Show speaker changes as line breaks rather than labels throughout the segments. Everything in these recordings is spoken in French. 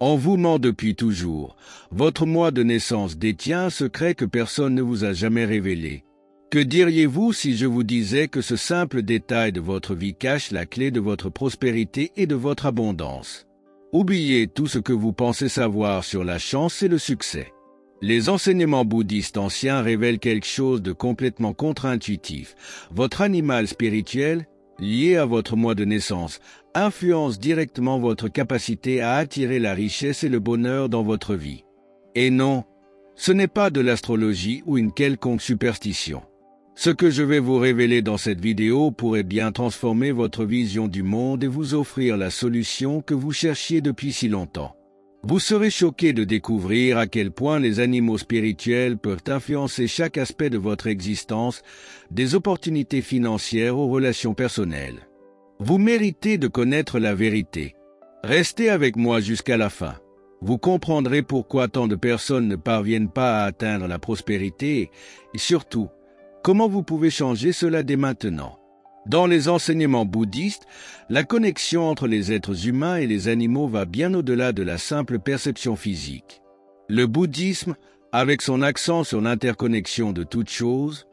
En vous ment depuis toujours. Votre mois de naissance détient un secret que personne ne vous a jamais révélé. Que diriez-vous si je vous disais que ce simple détail de votre vie cache la clé de votre prospérité et de votre abondance? Oubliez tout ce que vous pensez savoir sur la chance et le succès. Les enseignements bouddhistes anciens révèlent quelque chose de complètement contre-intuitif. Votre animal spirituel, lié à votre mois de naissance, influence directement votre capacité à attirer la richesse et le bonheur dans votre vie. Et non, ce n'est pas de l'astrologie ou une quelconque superstition. Ce que je vais vous révéler dans cette vidéo pourrait bien transformer votre vision du monde et vous offrir la solution que vous cherchiez depuis si longtemps. Vous serez choqué de découvrir à quel point les animaux spirituels peuvent influencer chaque aspect de votre existence, des opportunités financières aux relations personnelles. Vous méritez de connaître la vérité. Restez avec moi jusqu'à la fin. Vous comprendrez pourquoi tant de personnes ne parviennent pas à atteindre la prospérité et surtout, comment vous pouvez changer cela dès maintenant. Dans les enseignements bouddhistes, la connexion entre les êtres humains et les animaux va bien au-delà de la simple perception physique. Le bouddhisme, avec son accent sur l'interconnexion de toutes choses,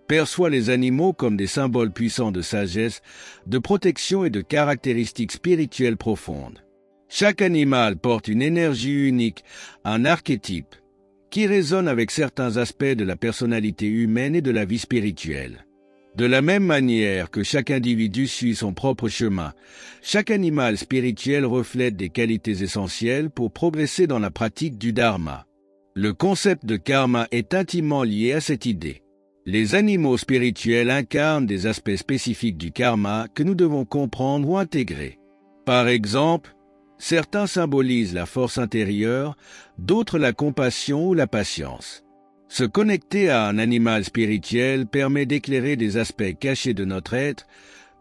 perçoit les animaux comme des symboles puissants de sagesse, de protection et de caractéristiques spirituelles profondes. Chaque animal porte une énergie unique, un archétype, qui résonne avec certains aspects de la personnalité humaine et de la vie spirituelle. De la même manière que chaque individu suit son propre chemin, chaque animal spirituel reflète des qualités essentielles pour progresser dans la pratique du dharma. Le concept de karma est intimement lié à cette idée. Les animaux spirituels incarnent des aspects spécifiques du karma que nous devons comprendre ou intégrer. Par exemple, certains symbolisent la force intérieure, d'autres la compassion ou la patience. Se connecter à un animal spirituel permet d'éclairer des aspects cachés de notre être,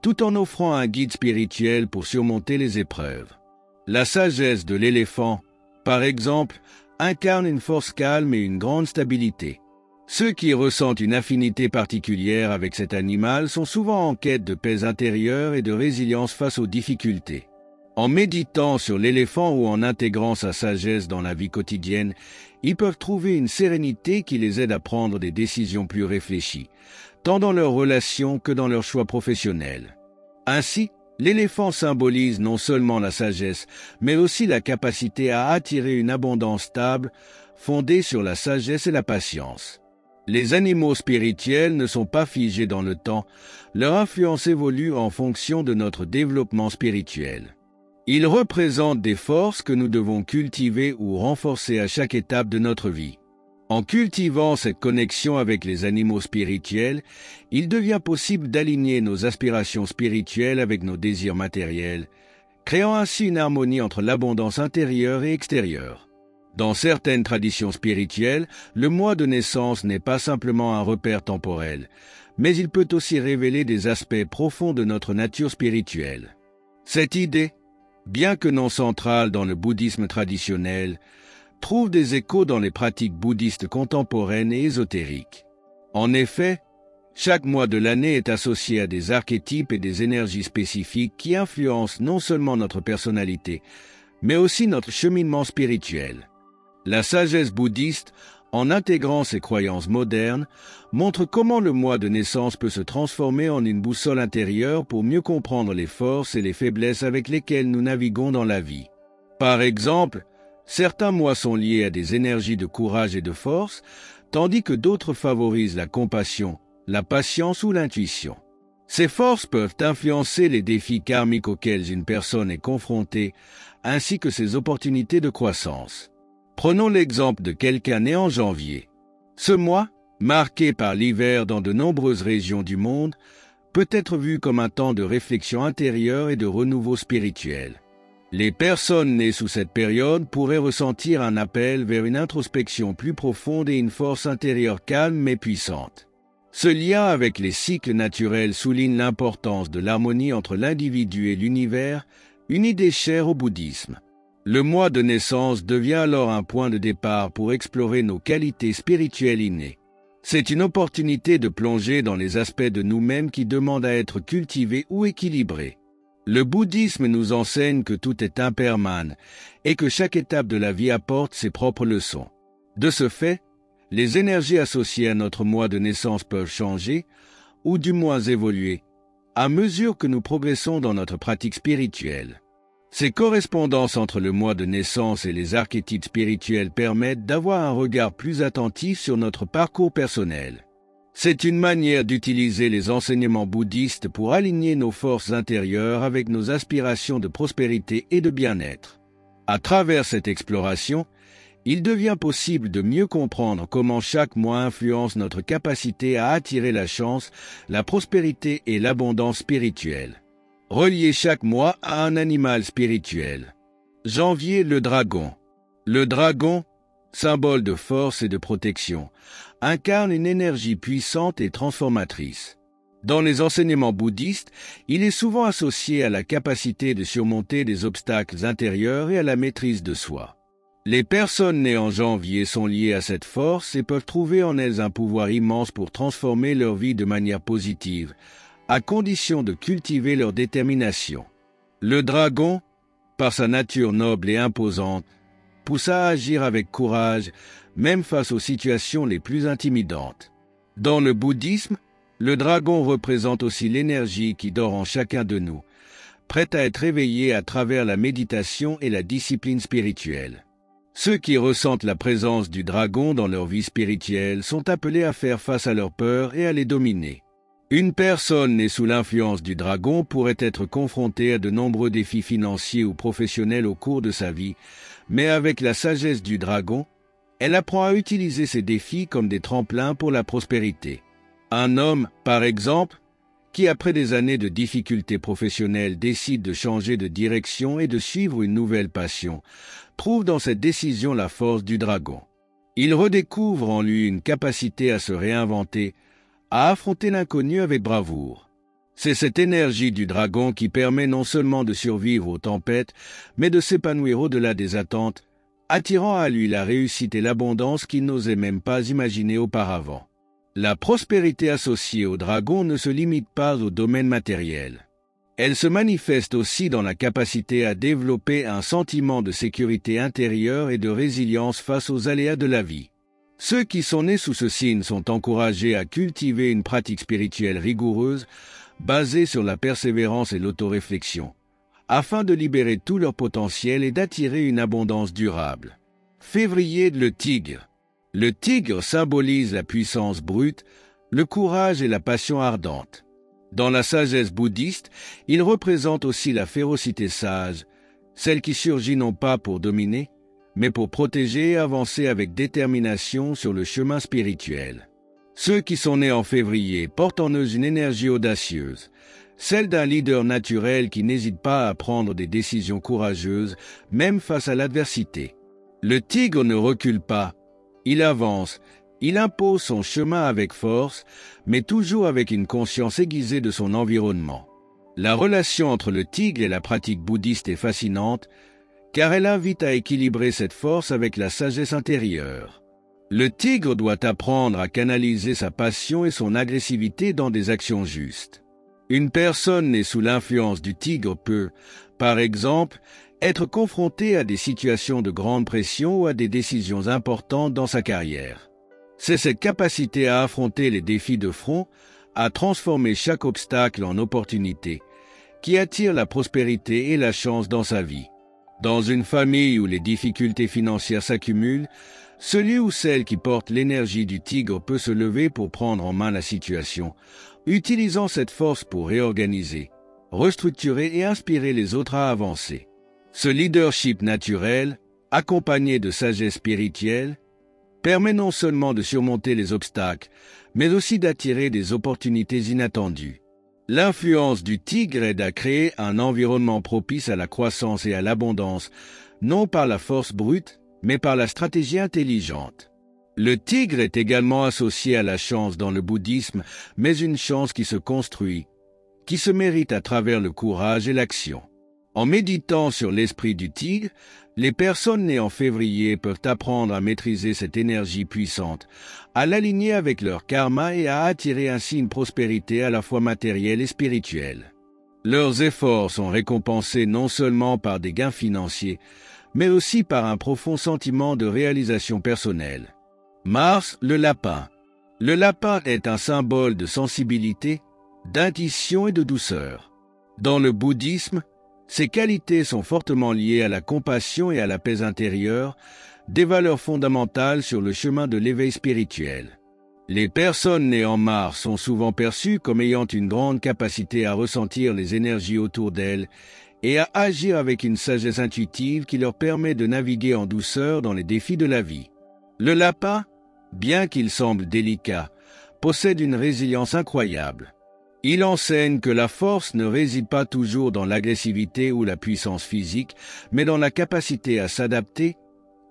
tout en offrant un guide spirituel pour surmonter les épreuves. La sagesse de l'éléphant, par exemple, incarne une force calme et une grande stabilité. Ceux qui ressentent une affinité particulière avec cet animal sont souvent en quête de paix intérieure et de résilience face aux difficultés. En méditant sur l'éléphant ou en intégrant sa sagesse dans la vie quotidienne, ils peuvent trouver une sérénité qui les aide à prendre des décisions plus réfléchies, tant dans leurs relations que dans leurs choix professionnels. Ainsi, l'éléphant symbolise non seulement la sagesse, mais aussi la capacité à attirer une abondance stable, fondée sur la sagesse et la patience. Les animaux spirituels ne sont pas figés dans le temps, leur influence évolue en fonction de notre développement spirituel. Ils représentent des forces que nous devons cultiver ou renforcer à chaque étape de notre vie. En cultivant cette connexion avec les animaux spirituels, il devient possible d'aligner nos aspirations spirituelles avec nos désirs matériels, créant ainsi une harmonie entre l'abondance intérieure et extérieure. Dans certaines traditions spirituelles, le mois de naissance n'est pas simplement un repère temporel, mais il peut aussi révéler des aspects profonds de notre nature spirituelle. Cette idée, bien que non centrale dans le bouddhisme traditionnel, trouve des échos dans les pratiques bouddhistes contemporaines et ésotériques. En effet, chaque mois de l'année est associé à des archétypes et des énergies spécifiques qui influencent non seulement notre personnalité, mais aussi notre cheminement spirituel. La sagesse bouddhiste, en intégrant ses croyances modernes, montre comment le mois de naissance peut se transformer en une boussole intérieure pour mieux comprendre les forces et les faiblesses avec lesquelles nous naviguons dans la vie. Par exemple, certains mois sont liés à des énergies de courage et de force, tandis que d'autres favorisent la compassion, la patience ou l'intuition. Ces forces peuvent influencer les défis karmiques auxquels une personne est confrontée, ainsi que ses opportunités de croissance. Prenons l'exemple de quelqu'un né en janvier. Ce mois, marqué par l'hiver dans de nombreuses régions du monde, peut être vu comme un temps de réflexion intérieure et de renouveau spirituel. Les personnes nées sous cette période pourraient ressentir un appel vers une introspection plus profonde et une force intérieure calme mais puissante. Ce lien avec les cycles naturels souligne l'importance de l'harmonie entre l'individu et l'univers, une idée chère au bouddhisme. Le mois de naissance devient alors un point de départ pour explorer nos qualités spirituelles innées. C'est une opportunité de plonger dans les aspects de nous-mêmes qui demandent à être cultivés ou équilibrés. Le bouddhisme nous enseigne que tout est impermanent et que chaque étape de la vie apporte ses propres leçons. De ce fait, les énergies associées à notre mois de naissance peuvent changer, ou du moins évoluer, à mesure que nous progressons dans notre pratique spirituelle. Ces correspondances entre le mois de naissance et les archétypes spirituels permettent d'avoir un regard plus attentif sur notre parcours personnel. C'est une manière d'utiliser les enseignements bouddhistes pour aligner nos forces intérieures avec nos aspirations de prospérité et de bien-être. À travers cette exploration, il devient possible de mieux comprendre comment chaque mois influence notre capacité à attirer la chance, la prospérité et l'abondance spirituelle. Relier chaque mois à un animal spirituel. Janvier, le dragon. Le dragon, symbole de force et de protection, incarne une énergie puissante et transformatrice. Dans les enseignements bouddhistes, il est souvent associé à la capacité de surmonter des obstacles intérieurs et à la maîtrise de soi. Les personnes nées en janvier sont liées à cette force et peuvent trouver en elles un pouvoir immense pour transformer leur vie de manière positive, à condition de cultiver leur détermination. Le dragon, par sa nature noble et imposante, pousse à agir avec courage, même face aux situations les plus intimidantes. Dans le bouddhisme, le dragon représente aussi l'énergie qui dort en chacun de nous, prête à être éveillée à travers la méditation et la discipline spirituelle. Ceux qui ressentent la présence du dragon dans leur vie spirituelle sont appelés à faire face à leurs peurs et à les dominer. Une personne née sous l'influence du dragon pourrait être confrontée à de nombreux défis financiers ou professionnels au cours de sa vie, mais avec la sagesse du dragon, elle apprend à utiliser ces défis comme des tremplins pour la prospérité. Un homme, par exemple, qui après des années de difficultés professionnelles décide de changer de direction et de suivre une nouvelle passion, trouve dans cette décision la force du dragon. Il redécouvre en lui une capacité à se réinventer, à affronter l'inconnu avec bravoure. C'est cette énergie du dragon qui permet non seulement de survivre aux tempêtes, mais de s'épanouir au-delà des attentes, attirant à lui la réussite et l'abondance qu'il n'osait même pas imaginer auparavant. La prospérité associée au dragon ne se limite pas au domaine matériel. Elle se manifeste aussi dans la capacité à développer un sentiment de sécurité intérieure et de résilience face aux aléas de la vie. Ceux qui sont nés sous ce signe sont encouragés à cultiver une pratique spirituelle rigoureuse, basée sur la persévérance et l'autoréflexion, afin de libérer tout leur potentiel et d'attirer une abondance durable. Février, le tigre. Le tigre symbolise la puissance brute, le courage et la passion ardente. Dans la sagesse bouddhiste, il représente aussi la férocité sage, celle qui surgit non pas pour dominer, mais pour protéger et avancer avec détermination sur le chemin spirituel. Ceux qui sont nés en février portent en eux une énergie audacieuse, celle d'un leader naturel qui n'hésite pas à prendre des décisions courageuses, même face à l'adversité. Le tigre ne recule pas, il avance, il impose son chemin avec force, mais toujours avec une conscience aiguisée de son environnement. La relation entre le tigre et la pratique bouddhiste est fascinante, car elle invite à équilibrer cette force avec la sagesse intérieure. Le tigre doit apprendre à canaliser sa passion et son agressivité dans des actions justes. Une personne née sous l'influence du tigre peut, par exemple, être confrontée à des situations de grande pression ou à des décisions importantes dans sa carrière. C'est cette capacité à affronter les défis de front, à transformer chaque obstacle en opportunité, qui attire la prospérité et la chance dans sa vie. Dans une famille où les difficultés financières s'accumulent, celui ou celle qui porte l'énergie du tigre peut se lever pour prendre en main la situation, utilisant cette force pour réorganiser, restructurer et inspirer les autres à avancer. Ce leadership naturel, accompagné de sagesse spirituelle, permet non seulement de surmonter les obstacles, mais aussi d'attirer des opportunités inattendues. L'influence du tigre aide à créer un environnement propice à la croissance et à l'abondance, non par la force brute, mais par la stratégie intelligente. Le tigre est également associé à la chance dans le bouddhisme, mais une chance qui se construit, qui se mérite à travers le courage et l'action. En méditant sur l'esprit du tigre, les personnes nées en février peuvent apprendre à maîtriser cette énergie puissante, à l'aligner avec leur karma et à attirer ainsi une prospérité à la fois matérielle et spirituelle. Leurs efforts sont récompensés non seulement par des gains financiers, mais aussi par un profond sentiment de réalisation personnelle. Mars, le lapin. Le lapin est un symbole de sensibilité, d'intuition et de douceur. Dans le bouddhisme, ces qualités sont fortement liées à la compassion et à la paix intérieure, des valeurs fondamentales sur le chemin de l'éveil spirituel. Les personnes nées en Mars sont souvent perçues comme ayant une grande capacité à ressentir les énergies autour d'elles et à agir avec une sagesse intuitive qui leur permet de naviguer en douceur dans les défis de la vie. Le lapin, bien qu'il semble délicat, possède une résilience incroyable. Il enseigne que la force ne réside pas toujours dans l'agressivité ou la puissance physique, mais dans la capacité à s'adapter,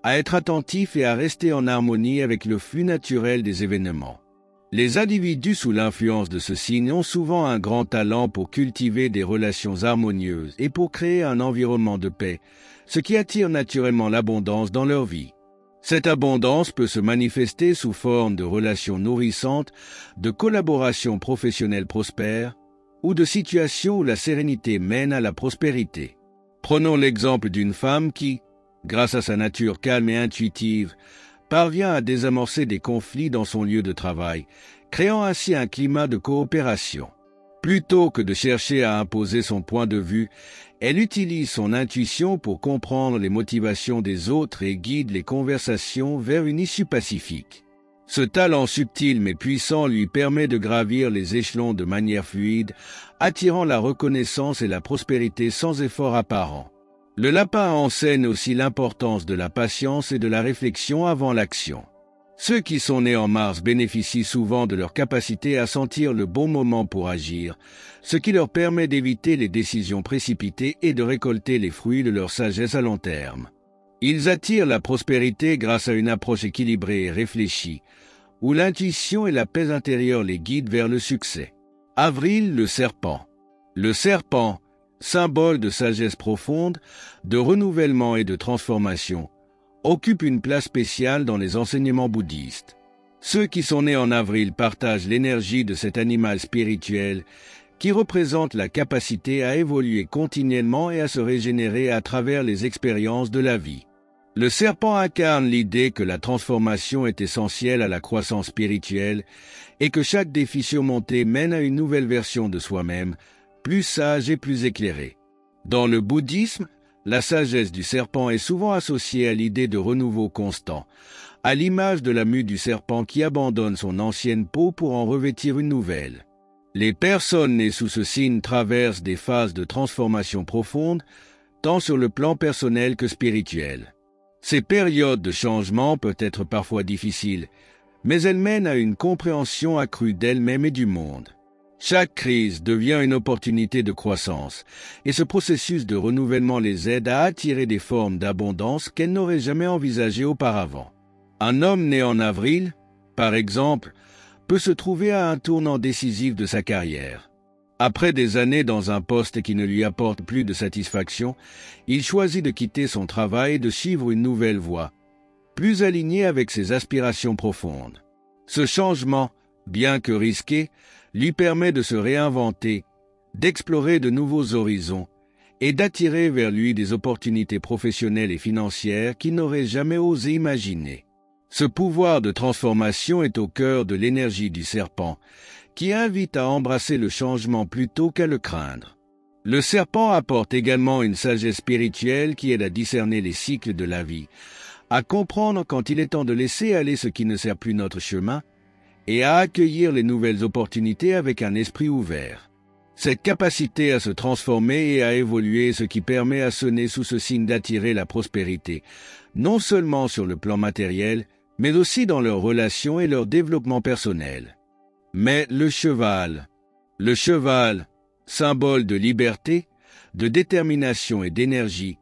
à être attentif et à rester en harmonie avec le flux naturel des événements. Les individus sous l'influence de ce signe ont souvent un grand talent pour cultiver des relations harmonieuses et pour créer un environnement de paix, ce qui attire naturellement l'abondance dans leur vie. Cette abondance peut se manifester sous forme de relations nourrissantes, de collaborations professionnelles prospères ou de situations où la sérénité mène à la prospérité. Prenons l'exemple d'une femme qui, grâce à sa nature calme et intuitive, parvient à désamorcer des conflits dans son lieu de travail, créant ainsi un climat de coopération. Plutôt que de chercher à imposer son point de vue, elle utilise son intuition pour comprendre les motivations des autres et guide les conversations vers une issue pacifique. Ce talent subtil mais puissant lui permet de gravir les échelons de manière fluide, attirant la reconnaissance et la prospérité sans effort apparent. Le lapin enseigne aussi l'importance de la patience et de la réflexion avant l'action. Ceux qui sont nés en Mars bénéficient souvent de leur capacité à sentir le bon moment pour agir, ce qui leur permet d'éviter les décisions précipitées et de récolter les fruits de leur sagesse à long terme. Ils attirent la prospérité grâce à une approche équilibrée et réfléchie, où l'intuition et la paix intérieure les guident vers le succès. Avril, le serpent. Le serpent, symbole de sagesse profonde, de renouvellement et de transformation, occupe une place spéciale dans les enseignements bouddhistes. Ceux qui sont nés en avril partagent l'énergie de cet animal spirituel qui représente la capacité à évoluer continuellement et à se régénérer à travers les expériences de la vie. Le serpent incarne l'idée que la transformation est essentielle à la croissance spirituelle et que chaque défi surmonté mène à une nouvelle version de soi-même, plus sage et plus éclairée. Dans le bouddhisme, la sagesse du serpent est souvent associée à l'idée de renouveau constant, à l'image de la mue du serpent qui abandonne son ancienne peau pour en revêtir une nouvelle. Les personnes nées sous ce signe traversent des phases de transformation profonde, tant sur le plan personnel que spirituel. Ces périodes de changement peuvent être parfois difficiles, mais elles mènent à une compréhension accrue d'elles-mêmes et du monde. Chaque crise devient une opportunité de croissance, et ce processus de renouvellement les aide à attirer des formes d'abondance qu'elles n'auraient jamais envisagées auparavant. Un homme né en avril, par exemple, peut se trouver à un tournant décisif de sa carrière. Après des années dans un poste qui ne lui apporte plus de satisfaction, il choisit de quitter son travail et de suivre une nouvelle voie, plus alignée avec ses aspirations profondes. Ce changement, bien que risqué, lui permet de se réinventer, d'explorer de nouveaux horizons et d'attirer vers lui des opportunités professionnelles et financières qu'il n'aurait jamais osé imaginer. Ce pouvoir de transformation est au cœur de l'énergie du serpent, qui invite à embrasser le changement plutôt qu'à le craindre. Le serpent apporte également une sagesse spirituelle qui aide à discerner les cycles de la vie, à comprendre quand il est temps de laisser aller ce qui ne sert plus notre chemin, et à accueillir les nouvelles opportunités avec un esprit ouvert. Cette capacité à se transformer et à évoluer est ce qui permet à ceux nés sous ce signe d'attirer la prospérité, non seulement sur le plan matériel, mais aussi dans leurs relations et leur développement personnel. Mais le cheval, symbole de liberté, de détermination et d'énergie,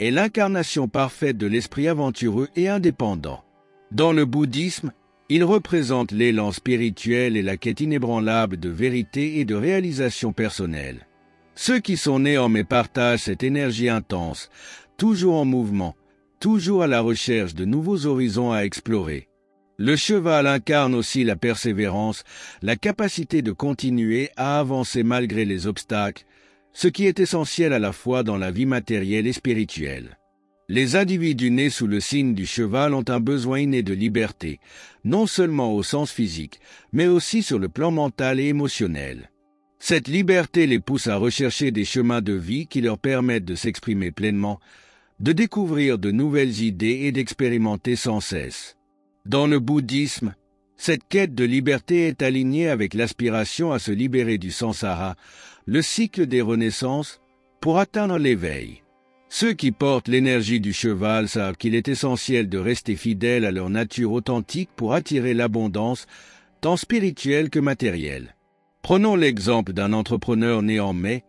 est l'incarnation parfaite de l'esprit aventureux et indépendant. Dans le bouddhisme, il représente l'élan spirituel et la quête inébranlable de vérité et de réalisation personnelle. Ceux qui sont nés en mai partagent cette énergie intense, toujours en mouvement, toujours à la recherche de nouveaux horizons à explorer. Le cheval incarne aussi la persévérance, la capacité de continuer à avancer malgré les obstacles, ce qui est essentiel à la fois dans la vie matérielle et spirituelle. Les individus nés sous le signe du cheval ont un besoin inné de liberté, non seulement au sens physique, mais aussi sur le plan mental et émotionnel. Cette liberté les pousse à rechercher des chemins de vie qui leur permettent de s'exprimer pleinement, de découvrir de nouvelles idées et d'expérimenter sans cesse. Dans le bouddhisme, cette quête de liberté est alignée avec l'aspiration à se libérer du samsara, le cycle des renaissances, pour atteindre l'éveil. Ceux qui portent l'énergie du cheval savent qu'il est essentiel de rester fidèles à leur nature authentique pour attirer l'abondance, tant spirituelle que matérielle. Prenons l'exemple d'un entrepreneur né en mai,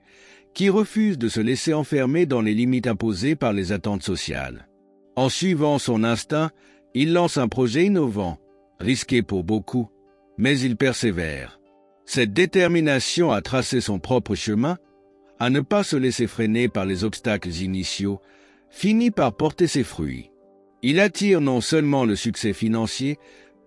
qui refuse de se laisser enfermer dans les limites imposées par les attentes sociales. En suivant son instinct, il lance un projet innovant, risqué pour beaucoup, mais il persévère. Cette détermination à tracer son propre chemin, à ne pas se laisser freiner par les obstacles initiaux, finit par porter ses fruits. Il attire non seulement le succès financier,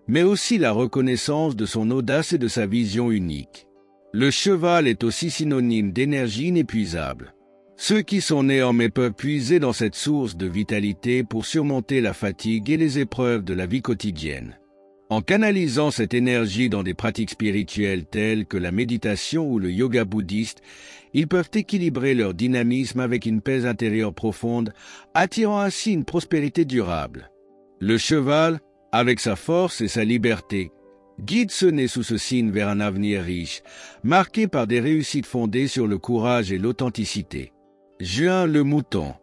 mais aussi la reconnaissance de son audace et de sa vision unique. Le cheval est aussi synonyme d'énergie inépuisable. Ceux qui sont nés en mai peuvent puiser dans cette source de vitalité pour surmonter la fatigue et les épreuves de la vie quotidienne. En canalisant cette énergie dans des pratiques spirituelles telles que la méditation ou le yoga bouddhiste, ils peuvent équilibrer leur dynamisme avec une paix intérieure profonde, attirant ainsi une prospérité durable. Le cheval, avec sa force et sa liberté, guide ceux nés sous ce signe vers un avenir riche, marqué par des réussites fondées sur le courage et l'authenticité. Juin, le mouton.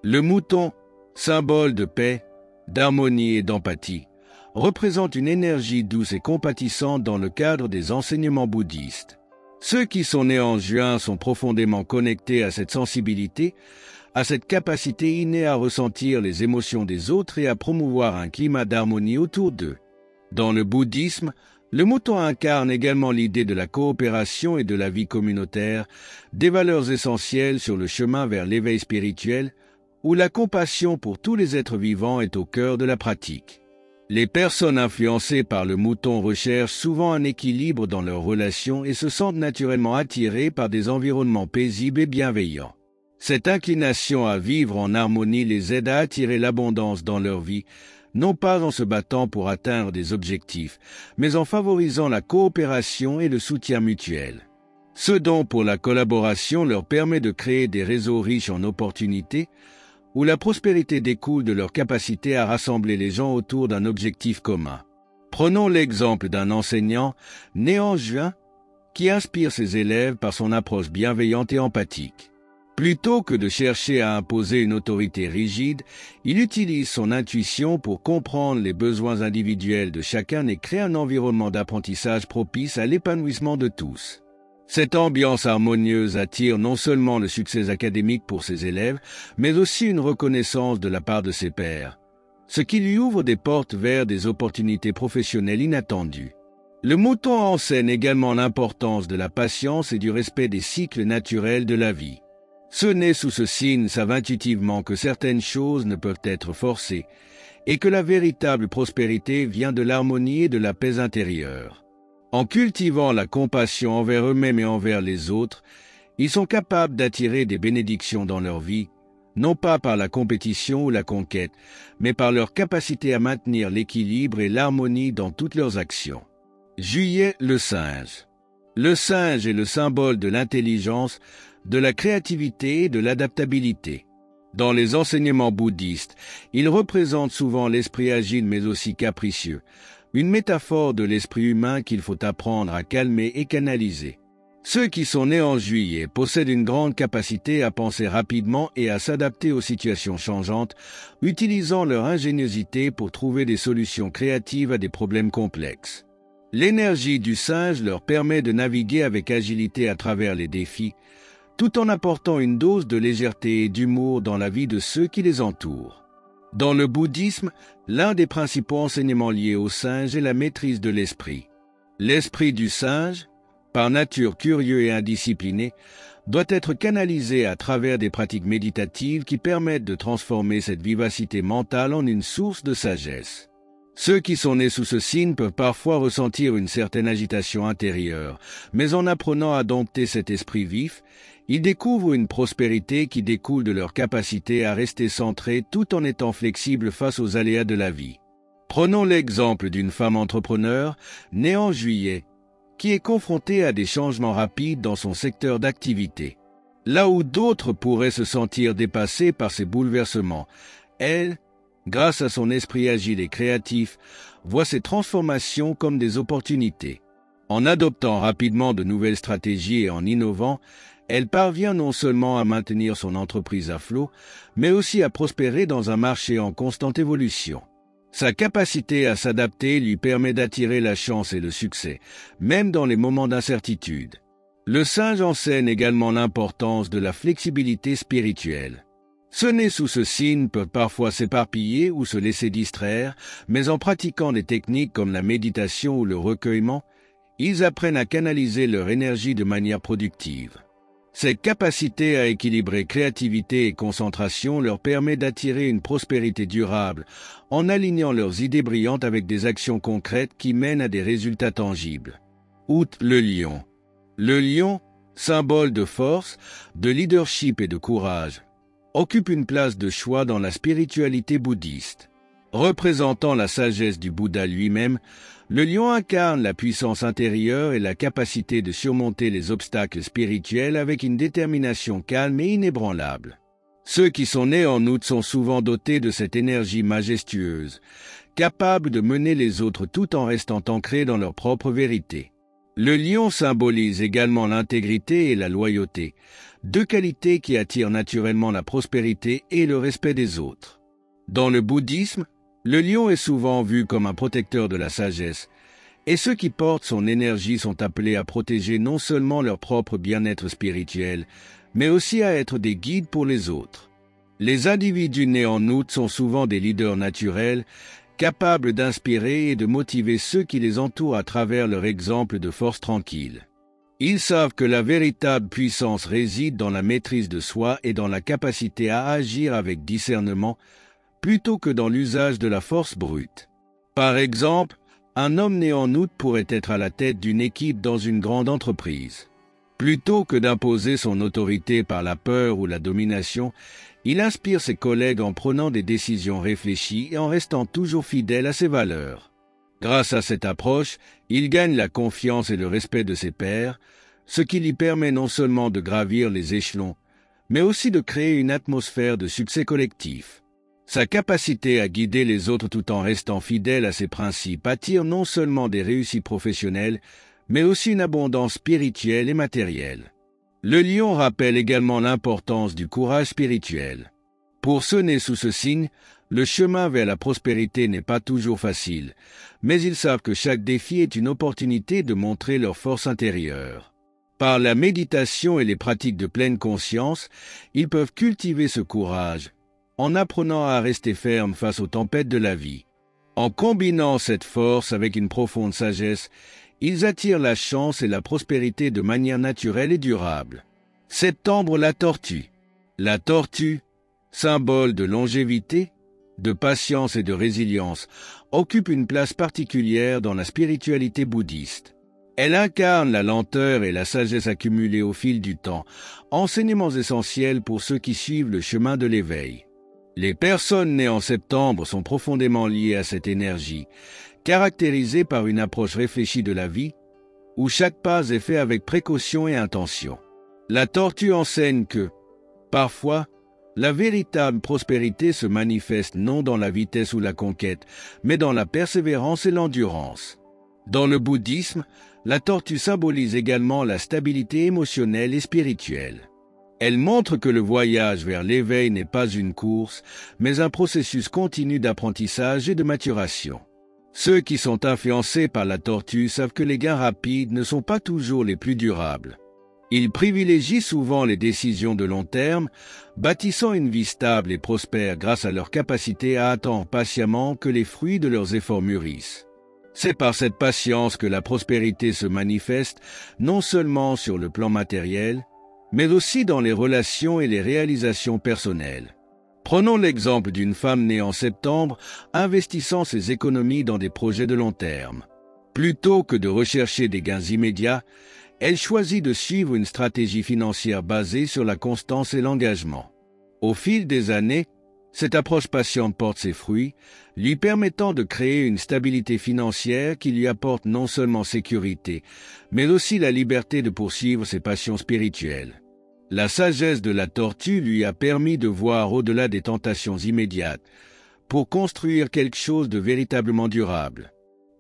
Le mouton, symbole de paix, d'harmonie et d'empathie, représente une énergie douce et compatissante dans le cadre des enseignements bouddhistes. Ceux qui sont nés en juin sont profondément connectés à cette sensibilité, à cette capacité innée à ressentir les émotions des autres et à promouvoir un climat d'harmonie autour d'eux. Dans le bouddhisme, le mouton incarne également l'idée de la coopération et de la vie communautaire, des valeurs essentielles sur le chemin vers l'éveil spirituel, où la compassion pour tous les êtres vivants est au cœur de la pratique. Les personnes influencées par le mouton recherchent souvent un équilibre dans leurs relations et se sentent naturellement attirées par des environnements paisibles et bienveillants. Cette inclination à vivre en harmonie les aide à attirer l'abondance dans leur vie, non pas en se battant pour atteindre des objectifs, mais en favorisant la coopération et le soutien mutuel. Ce don pour la collaboration leur permet de créer des réseaux riches en opportunités, où la prospérité découle de leur capacité à rassembler les gens autour d'un objectif commun. Prenons l'exemple d'un enseignant né en juin qui inspire ses élèves par son approche bienveillante et empathique. Plutôt que de chercher à imposer une autorité rigide, il utilise son intuition pour comprendre les besoins individuels de chacun et créer un environnement d'apprentissage propice à l'épanouissement de tous. Cette ambiance harmonieuse attire non seulement le succès académique pour ses élèves, mais aussi une reconnaissance de la part de ses pairs, ce qui lui ouvre des portes vers des opportunités professionnelles inattendues. Le mouton enseigne également l'importance de la patience et du respect des cycles naturels de la vie. Ceux nés sous ce signe savent intuitivement que certaines choses ne peuvent être forcées et que la véritable prospérité vient de l'harmonie et de la paix intérieure. En cultivant la compassion envers eux-mêmes et envers les autres, ils sont capables d'attirer des bénédictions dans leur vie, non pas par la compétition ou la conquête, mais par leur capacité à maintenir l'équilibre et l'harmonie dans toutes leurs actions. Juillet, le singe. Le singe est le symbole de l'intelligence, de la créativité et de l'adaptabilité. Dans les enseignements bouddhistes, il représente souvent l'esprit agile mais aussi capricieux, une métaphore de l'esprit humain qu'il faut apprendre à calmer et canaliser. Ceux qui sont nés en juillet possèdent une grande capacité à penser rapidement et à s'adapter aux situations changeantes, utilisant leur ingéniosité pour trouver des solutions créatives à des problèmes complexes. L'énergie du singe leur permet de naviguer avec agilité à travers les défis, tout en apportant une dose de légèreté et d'humour dans la vie de ceux qui les entourent. Dans le bouddhisme, l'un des principaux enseignements liés au singe est la maîtrise de l'esprit. L'esprit du singe, par nature curieux et indiscipliné, doit être canalisé à travers des pratiques méditatives qui permettent de transformer cette vivacité mentale en une source de sagesse. Ceux qui sont nés sous ce signe peuvent parfois ressentir une certaine agitation intérieure, mais en apprenant à dompter cet esprit vif, Ils découvrent une prospérité qui découle de leur capacité à rester centrés tout en étant flexibles face aux aléas de la vie. Prenons l'exemple d'une femme entrepreneur née en juillet, qui est confrontée à des changements rapides dans son secteur d'activité. Là où d'autres pourraient se sentir dépassés par ces bouleversements, elle, grâce à son esprit agile et créatif, voit ces transformations comme des opportunités. En adoptant rapidement de nouvelles stratégies et en innovant, elle parvient non seulement à maintenir son entreprise à flot, mais aussi à prospérer dans un marché en constante évolution. Sa capacité à s'adapter lui permet d'attirer la chance et le succès, même dans les moments d'incertitude. Le singe enseigne également l'importance de la flexibilité spirituelle. Ceux nés sous ce signe peuvent parfois s'éparpiller ou se laisser distraire, mais en pratiquant des techniques comme la méditation ou le recueillement, ils apprennent à canaliser leur énergie de manière productive. Cette capacité à équilibrer créativité et concentration leur permet d'attirer une prospérité durable en alignant leurs idées brillantes avec des actions concrètes qui mènent à des résultats tangibles. Outre le lion. Le lion, symbole de force, de leadership et de courage, occupe une place de choix dans la spiritualité bouddhiste. Représentant la sagesse du Bouddha lui-même, le lion incarne la puissance intérieure et la capacité de surmonter les obstacles spirituels avec une détermination calme et inébranlable. Ceux qui sont nés en août sont souvent dotés de cette énergie majestueuse, capables de mener les autres tout en restant ancrés dans leur propre vérité. Le lion symbolise également l'intégrité et la loyauté, deux qualités qui attirent naturellement la prospérité et le respect des autres. Dans le bouddhisme, le lion est souvent vu comme un protecteur de la sagesse, et ceux qui portent son énergie sont appelés à protéger non seulement leur propre bien-être spirituel, mais aussi à être des guides pour les autres. Les individus nés en août sont souvent des leaders naturels, capables d'inspirer et de motiver ceux qui les entourent à travers leur exemple de force tranquille. Ils savent que la véritable puissance réside dans la maîtrise de soi et dans la capacité à agir avec discernement, plutôt que dans l'usage de la force brute. Par exemple, un homme né en août pourrait être à la tête d'une équipe dans une grande entreprise. Plutôt que d'imposer son autorité par la peur ou la domination, il inspire ses collègues en prenant des décisions réfléchies et en restant toujours fidèle à ses valeurs. Grâce à cette approche, il gagne la confiance et le respect de ses pairs, ce qui lui permet non seulement de gravir les échelons, mais aussi de créer une atmosphère de succès collectif. Sa capacité à guider les autres tout en restant fidèle à ses principes attire non seulement des réussites professionnelles, mais aussi une abondance spirituelle et matérielle. Le lion rappelle également l'importance du courage spirituel. Pour ceux nés sous ce signe, le chemin vers la prospérité n'est pas toujours facile, mais ils savent que chaque défi est une opportunité de montrer leur force intérieure. Par la méditation et les pratiques de pleine conscience, ils peuvent cultiver ce courage, en apprenant à rester ferme face aux tempêtes de la vie. En combinant cette force avec une profonde sagesse, ils attirent la chance et la prospérité de manière naturelle et durable. Septembre, la tortue. La tortue, symbole de longévité, de patience et de résilience, occupe une place particulière dans la spiritualité bouddhiste. Elle incarne la lenteur et la sagesse accumulées au fil du temps, enseignements essentiels pour ceux qui suivent le chemin de l'éveil. Les personnes nées en septembre sont profondément liées à cette énergie, caractérisée par une approche réfléchie de la vie, où chaque pas est fait avec précaution et intention. La tortue enseigne que, parfois, la véritable prospérité se manifeste non dans la vitesse ou la conquête, mais dans la persévérance et l'endurance. Dans le bouddhisme, la tortue symbolise également la stabilité émotionnelle et spirituelle. Elle montre que le voyage vers l'éveil n'est pas une course, mais un processus continu d'apprentissage et de maturation. Ceux qui sont influencés par la tortue savent que les gains rapides ne sont pas toujours les plus durables. Ils privilégient souvent les décisions de long terme, bâtissant une vie stable et prospère grâce à leur capacité à attendre patiemment que les fruits de leurs efforts mûrissent. C'est par cette patience que la prospérité se manifeste, non seulement sur le plan matériel, mais aussi dans les relations et les réalisations personnelles. Prenons l'exemple d'une femme née en septembre, investissant ses économies dans des projets de long terme. Plutôt que de rechercher des gains immédiats, Elle choisit de suivre une stratégie financière basée sur la constance et l'engagement. Au fil des années, cette approche patiente porte ses fruits, lui permettant de créer une stabilité financière qui lui apporte non seulement sécurité, mais aussi la liberté de poursuivre ses passions spirituelles. La sagesse de la tortue lui a permis de voir au-delà des tentations immédiates, pour construire quelque chose de véritablement durable.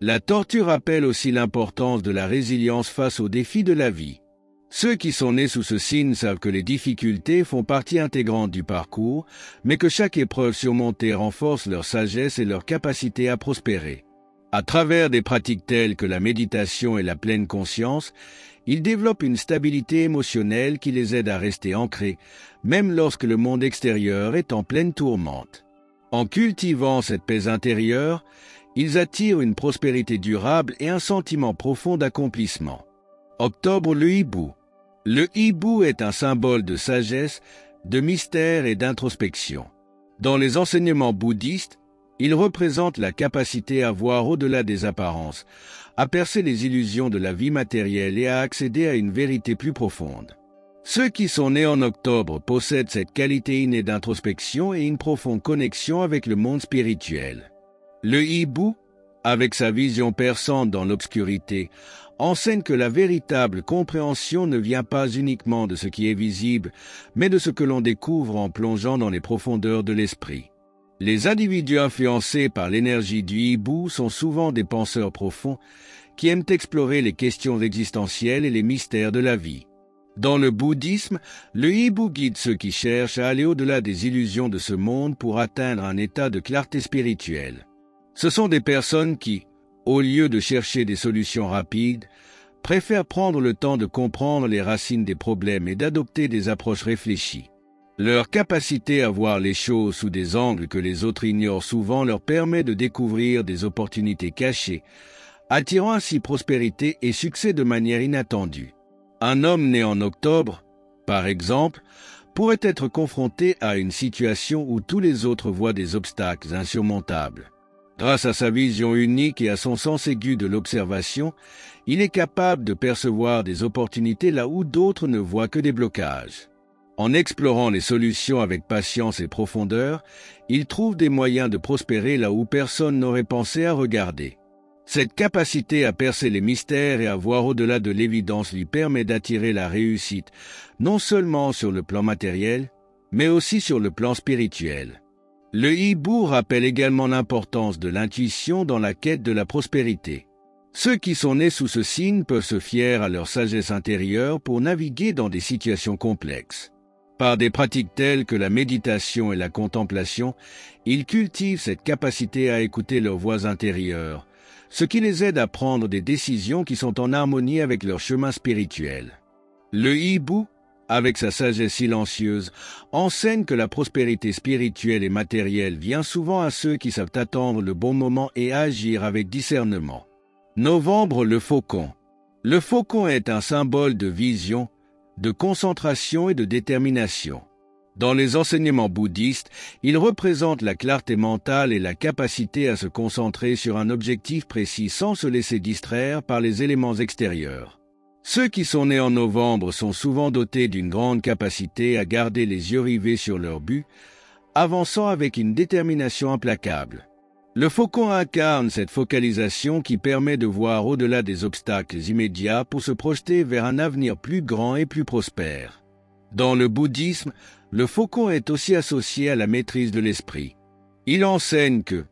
La tortue rappelle aussi l'importance de la résilience face aux défis de la vie. Ceux qui sont nés sous ce signe savent que les difficultés font partie intégrante du parcours, mais que chaque épreuve surmontée renforce leur sagesse et leur capacité à prospérer. À travers des pratiques telles que la méditation et la pleine conscience, ils développent une stabilité émotionnelle qui les aide à rester ancrés, même lorsque le monde extérieur est en pleine tourmente. En cultivant cette paix intérieure, ils attirent une prospérité durable et un sentiment profond d'accomplissement. Octobre, le hibou. Le hibou est un symbole de sagesse, de mystère et d'introspection. Dans les enseignements bouddhistes, il représente la capacité à voir au-delà des apparences, à percer les illusions de la vie matérielle et à accéder à une vérité plus profonde. Ceux qui sont nés en octobre possèdent cette qualité innée d'introspection et une profonde connexion avec le monde spirituel. Le hibou, avec sa vision perçante dans l'obscurité, enseigne que la véritable compréhension ne vient pas uniquement de ce qui est visible, mais de ce que l'on découvre en plongeant dans les profondeurs de l'esprit. Les individus influencés par l'énergie du hibou sont souvent des penseurs profonds qui aiment explorer les questions existentielles et les mystères de la vie. Dans le bouddhisme, le hibou guide ceux qui cherchent à aller au-delà des illusions de ce monde pour atteindre un état de clarté spirituelle. Ce sont des personnes qui, au lieu de chercher des solutions rapides, préfèrent prendre le temps de comprendre les racines des problèmes et d'adopter des approches réfléchies. Leur capacité à voir les choses sous des angles que les autres ignorent souvent leur permet de découvrir des opportunités cachées, attirant ainsi prospérité et succès de manière inattendue. Un homme né en octobre, par exemple, pourrait être confronté à une situation où tous les autres voient des obstacles insurmontables. Grâce à sa vision unique et à son sens aigu de l'observation, il est capable de percevoir des opportunités là où d'autres ne voient que des blocages. En explorant les solutions avec patience et profondeur, il trouve des moyens de prospérer là où personne n'aurait pensé à regarder. Cette capacité à percer les mystères et à voir au-delà de l'évidence lui permet d'attirer la réussite, non seulement sur le plan matériel, mais aussi sur le plan spirituel. Le hibou rappelle également l'importance de l'intuition dans la quête de la prospérité. Ceux qui sont nés sous ce signe peuvent se fier à leur sagesse intérieure pour naviguer dans des situations complexes. Par des pratiques telles que la méditation et la contemplation, ils cultivent cette capacité à écouter leur voix intérieure, ce qui les aide à prendre des décisions qui sont en harmonie avec leur chemin spirituel. Le hibou, avec sa sagesse silencieuse, enseigne que la prospérité spirituelle et matérielle vient souvent à ceux qui savent attendre le bon moment et agir avec discernement. Novembre, le faucon. Le faucon est un symbole de vision, de concentration et de détermination. Dans les enseignements bouddhistes, il représente la clarté mentale et la capacité à se concentrer sur un objectif précis sans se laisser distraire par les éléments extérieurs. Ceux qui sont nés en novembre sont souvent dotés d'une grande capacité à garder les yeux rivés sur leur but, avançant avec une détermination implacable. Le faucon incarne cette focalisation qui permet de voir au-delà des obstacles immédiats pour se projeter vers un avenir plus grand et plus prospère. Dans le bouddhisme, le faucon est aussi associé à la maîtrise de l'esprit. Il enseigne que,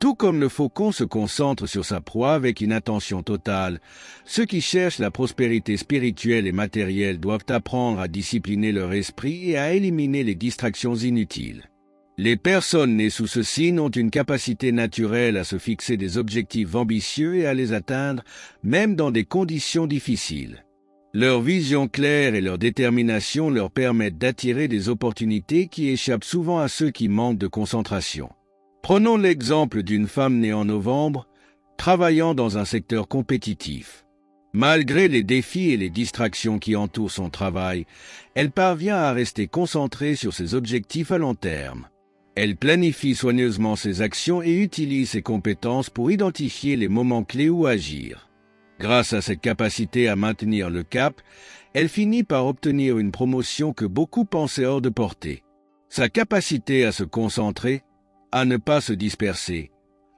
tout comme le faucon se concentre sur sa proie avec une attention totale, ceux qui cherchent la prospérité spirituelle et matérielle doivent apprendre à discipliner leur esprit et à éliminer les distractions inutiles. Les personnes nées sous ce signe ont une capacité naturelle à se fixer des objectifs ambitieux et à les atteindre, même dans des conditions difficiles. Leur vision claire et leur détermination leur permettent d'attirer des opportunités qui échappent souvent à ceux qui manquent de concentration. Prenons l'exemple d'une femme née en novembre, travaillant dans un secteur compétitif. Malgré les défis et les distractions qui entourent son travail, elle parvient à rester concentrée sur ses objectifs à long terme. Elle planifie soigneusement ses actions et utilise ses compétences pour identifier les moments clés où agir. Grâce à cette capacité à maintenir le cap, elle finit par obtenir une promotion que beaucoup pensaient hors de portée. Sa capacité à se concentrer, à ne pas se disperser,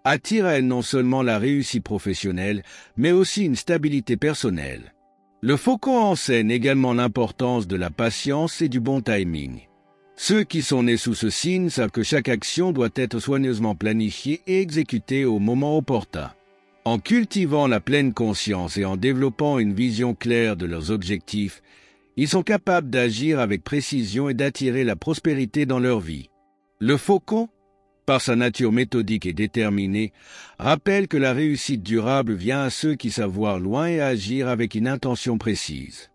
attire à elle non seulement la réussite professionnelle, mais aussi une stabilité personnelle. Le faucon enseigne également l'importance de la patience et du bon timing. Ceux qui sont nés sous ce signe savent que chaque action doit être soigneusement planifiée et exécutée au moment opportun. En cultivant la pleine conscience et en développant une vision claire de leurs objectifs, ils sont capables d'agir avec précision et d'attirer la prospérité dans leur vie. Le faucon, par sa nature méthodique et déterminée, rappelle que la réussite durable vient à ceux qui savent voir loin et agir avec une intention précise.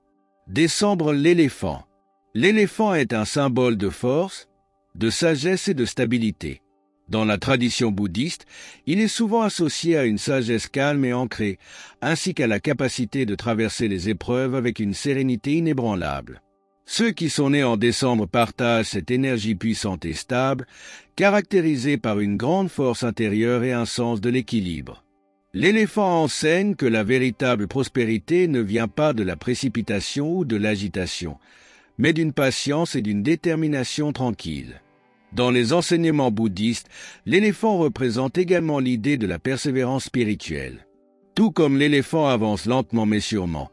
Décembre, l'éléphant. L'éléphant est un symbole de force, de sagesse et de stabilité. Dans la tradition bouddhiste, il est souvent associé à une sagesse calme et ancrée, ainsi qu'à la capacité de traverser les épreuves avec une sérénité inébranlable. Ceux qui sont nés en décembre partagent cette énergie puissante et stable, caractérisée par une grande force intérieure et un sens de l'équilibre. L'éléphant enseigne que la véritable prospérité ne vient pas de la précipitation ou de l'agitation, mais d'une patience et d'une détermination tranquille. Dans les enseignements bouddhistes, l'éléphant représente également l'idée de la persévérance spirituelle. Tout comme l'éléphant avance lentement mais sûrement,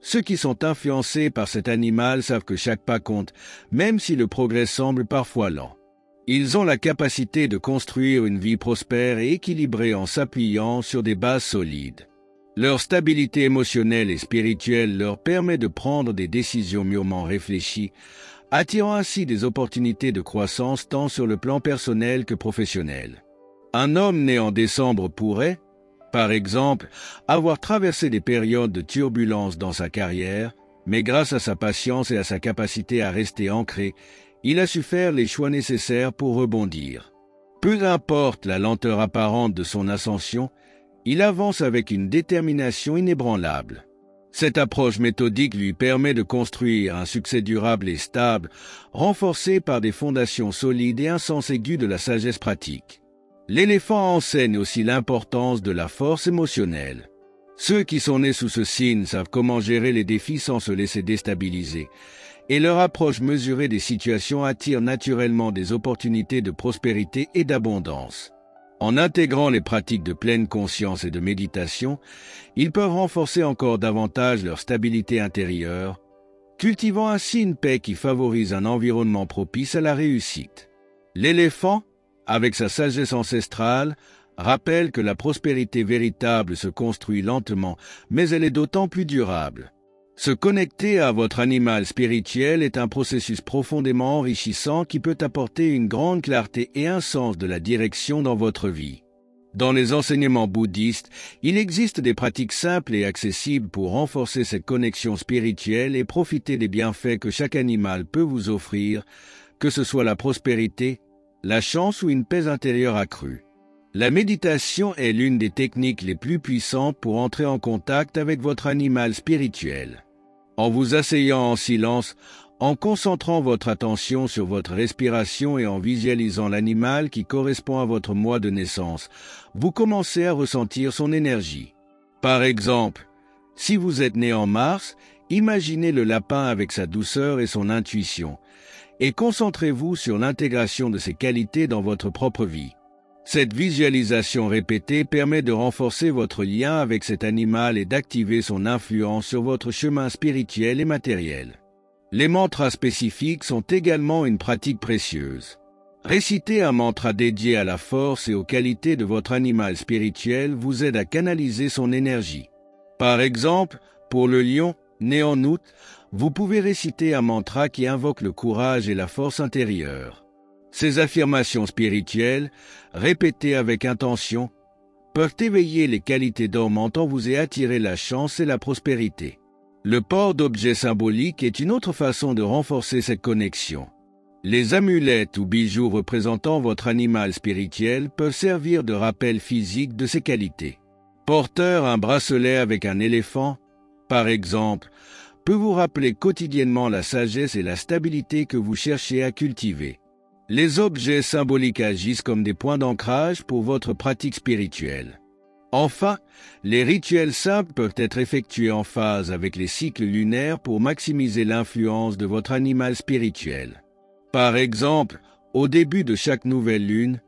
ceux qui sont influencés par cet animal savent que chaque pas compte, même si le progrès semble parfois lent. Ils ont la capacité de construire une vie prospère et équilibrée en s'appuyant sur des bases solides. Leur stabilité émotionnelle et spirituelle leur permet de prendre des décisions mûrement réfléchies, attirant ainsi des opportunités de croissance tant sur le plan personnel que professionnel. Un homme né en décembre pourrait, par exemple, avoir traversé des périodes de turbulence dans sa carrière, mais grâce à sa patience et à sa capacité à rester ancré, il a su faire les choix nécessaires pour rebondir. Peu importe la lenteur apparente de son ascension, il avance avec une détermination inébranlable. Cette approche méthodique lui permet de construire un succès durable et stable, renforcé par des fondations solides et un sens aigu de la sagesse pratique. L'éléphant enseigne aussi l'importance de la force émotionnelle. Ceux qui sont nés sous ce signe savent comment gérer les défis sans se laisser déstabiliser, et leur approche mesurée des situations attire naturellement des opportunités de prospérité et d'abondance. En intégrant les pratiques de pleine conscience et de méditation, ils peuvent renforcer encore davantage leur stabilité intérieure, cultivant ainsi une paix qui favorise un environnement propice à la réussite. L'éléphant, avec sa sagesse ancestrale, rappelle que la prospérité véritable se construit lentement, mais elle est d'autant plus durable. Se connecter à votre animal spirituel est un processus profondément enrichissant qui peut apporter une grande clarté et un sens de la direction dans votre vie. Dans les enseignements bouddhistes, il existe des pratiques simples et accessibles pour renforcer cette connexion spirituelle et profiter des bienfaits que chaque animal peut vous offrir, que ce soit la prospérité, la chance ou une paix intérieure accrue. La méditation est l'une des techniques les plus puissantes pour entrer en contact avec votre animal spirituel. En vous asseyant en silence, en concentrant votre attention sur votre respiration et en visualisant l'animal qui correspond à votre mois de naissance, vous commencez à ressentir son énergie. Par exemple, si vous êtes né en mars, imaginez le lapin avec sa douceur et son intuition, et concentrez-vous sur l'intégration de ces qualités dans votre propre vie. Cette visualisation répétée permet de renforcer votre lien avec cet animal et d'activer son influence sur votre chemin spirituel et matériel. Les mantras spécifiques sont également une pratique précieuse. Réciter un mantra dédié à la force et aux qualités de votre animal spirituel vous aide à canaliser son énergie. Par exemple, pour le lion, né en août, vous pouvez réciter un mantra qui invoque le courage et la force intérieure. Ces affirmations spirituelles, répétées avec intention, peuvent éveiller les qualités dormantes en vous et attirer la chance et la prospérité. Le port d'objets symboliques est une autre façon de renforcer cette connexion. Les amulettes ou bijoux représentant votre animal spirituel peuvent servir de rappel physique de ses qualités. Porteur un bracelet avec un éléphant, par exemple, peut vous rappeler quotidiennement la sagesse et la stabilité que vous cherchez à cultiver. Les objets symboliques agissent comme des points d'ancrage pour votre pratique spirituelle. Enfin, les rituels simples peuvent être effectués en phase avec les cycles lunaires pour maximiser l'influence de votre animal spirituel. Par exemple, au début de chaque nouvelle lune,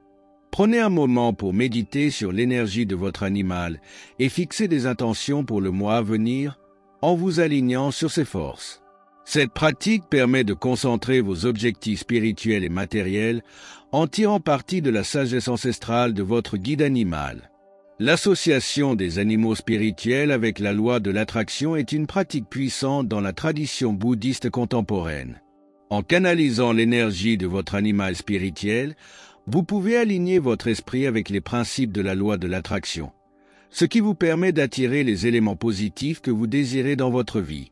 prenez un moment pour méditer sur l'énergie de votre animal et fixez des intentions pour le mois à venir en vous alignant sur ses forces. Cette pratique permet de concentrer vos objectifs spirituels et matériels en tirant parti de la sagesse ancestrale de votre guide animal. L'association des animaux spirituels avec la loi de l'attraction est une pratique puissante dans la tradition bouddhiste contemporaine. En canalisant l'énergie de votre animal spirituel, vous pouvez aligner votre esprit avec les principes de la loi de l'attraction, ce qui vous permet d'attirer les éléments positifs que vous désirez dans votre vie.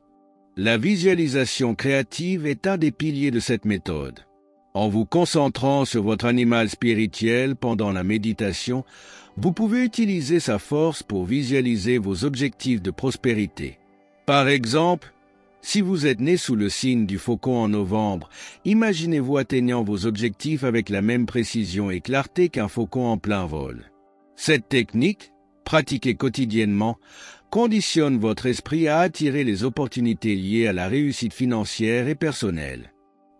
La visualisation créative est un des piliers de cette méthode. En vous concentrant sur votre animal spirituel pendant la méditation, vous pouvez utiliser sa force pour visualiser vos objectifs de prospérité. Par exemple, si vous êtes né sous le signe du faucon en novembre, imaginez-vous atteignant vos objectifs avec la même précision et clarté qu'un faucon en plein vol. Cette technique, pratiquée quotidiennement, conditionne votre esprit à attirer les opportunités liées à la réussite financière et personnelle.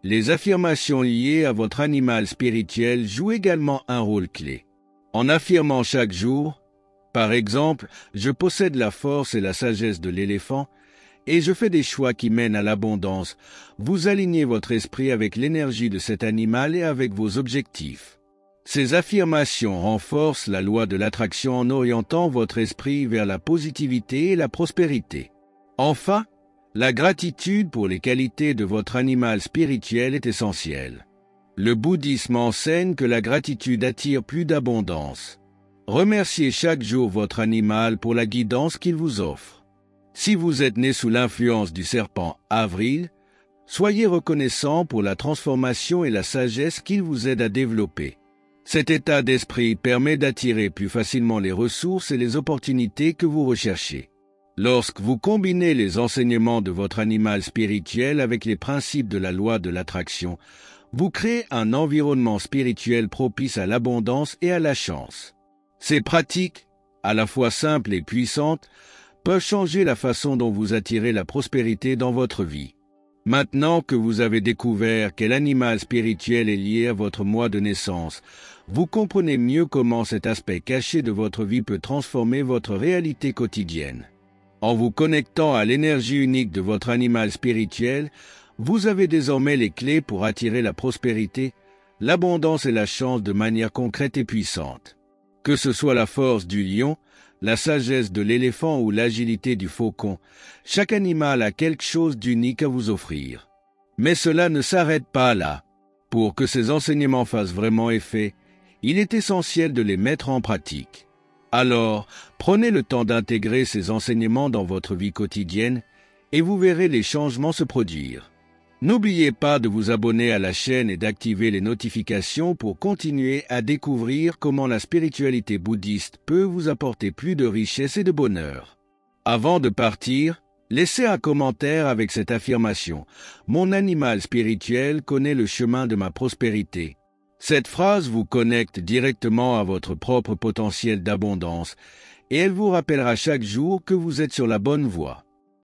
Les affirmations liées à votre animal spirituel jouent également un rôle clé. En affirmant chaque jour, par exemple, je possède la force et la sagesse de l'éléphant, et je fais des choix qui mènent à l'abondance, vous alignez votre esprit avec l'énergie de cet animal et avec vos objectifs. Ces affirmations renforcent la loi de l'attraction en orientant votre esprit vers la positivité et la prospérité. Enfin, la gratitude pour les qualités de votre animal spirituel est essentielle. Le bouddhisme enseigne que la gratitude attire plus d'abondance. Remerciez chaque jour votre animal pour la guidance qu'il vous offre. Si vous êtes né sous l'influence du serpent Avril, soyez reconnaissant pour la transformation et la sagesse qu'il vous aide à développer. Cet état d'esprit permet d'attirer plus facilement les ressources et les opportunités que vous recherchez. Lorsque vous combinez les enseignements de votre animal spirituel avec les principes de la loi de l'attraction, vous créez un environnement spirituel propice à l'abondance et à la chance. Ces pratiques, à la fois simples et puissantes, peuvent changer la façon dont vous attirez la prospérité dans votre vie. Maintenant que vous avez découvert quel animal spirituel est lié à votre mois de naissance, vous comprenez mieux comment cet aspect caché de votre vie peut transformer votre réalité quotidienne. En vous connectant à l'énergie unique de votre animal spirituel, vous avez désormais les clés pour attirer la prospérité, l'abondance et la chance de manière concrète et puissante. Que ce soit la force du lion, la sagesse de l'éléphant ou l'agilité du faucon, chaque animal a quelque chose d'unique à vous offrir. Mais cela ne s'arrête pas là. Pour que ces enseignements fassent vraiment effet, il est essentiel de les mettre en pratique. Alors, prenez le temps d'intégrer ces enseignements dans votre vie quotidienne et vous verrez les changements se produire. N'oubliez pas de vous abonner à la chaîne et d'activer les notifications pour continuer à découvrir comment la spiritualité bouddhiste peut vous apporter plus de richesse et de bonheur. Avant de partir, laissez un commentaire avec cette affirmation « Mon animal spirituel connaît le chemin de ma prospérité ». Cette phrase vous connecte directement à votre propre potentiel d'abondance et elle vous rappellera chaque jour que vous êtes sur la bonne voie.